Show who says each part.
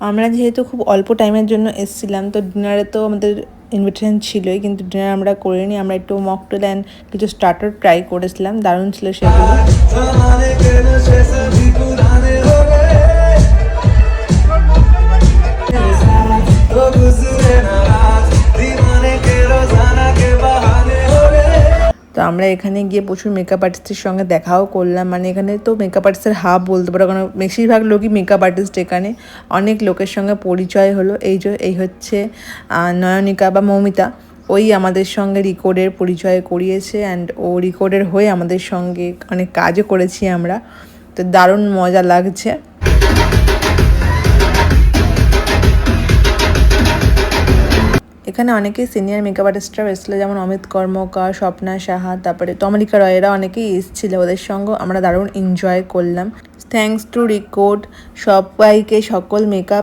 Speaker 1: আমরা যেহেতু খুব অল্প টাইমের জন্য এসেছিলাম, তো ডিনারে তো আমাদের ইনভিটেশন ছিলই, কিন্তু ডিনার আমরা করিনি। আমরা একটু মকটেল অ্যান্ড কিছু স্টার্টার ট্রাই করেছিলাম, দারুণ ছিল সেগুলো। তো আমরা এখানে গিয়ে প্রচুর মেকআপ আর্টিস্টের সঙ্গে দেখাও করলাম। মানে এখানে তো মেকআপ আর্টিস্টের হাব বলতে পারো, কারণ বেশিরভাগ লোকই মেকআপ আর্টিস্ট। এখানে অনেক লোকের সঙ্গে পরিচয় হলো। এই হচ্ছে নয়নিকা বা মৌমিতা, ওই আমাদের সঙ্গে রিকর্ডের পরিচয় করিয়েছে, অ্যান্ড ও রিকর্ডের হয়ে আমাদের সঙ্গে অনেক কাজও করেছি আমরা। তো দারুণ মজা লাগছে। এখানে অনেকেই সিনিয়র মেকআপ আর্টিস্টরা এসেছিলো, যেমন অমিত কর্মকার, স্বপ্না সাহা, তারপরে তমালিকা রয়, এরা অনেকেই এসেছিলো। ওদের সঙ্গে আমরা দারুণ এনজয় করলাম। থ্যাঙ্কস টু রিকর্ড সবাইকে, সকল মেকআপ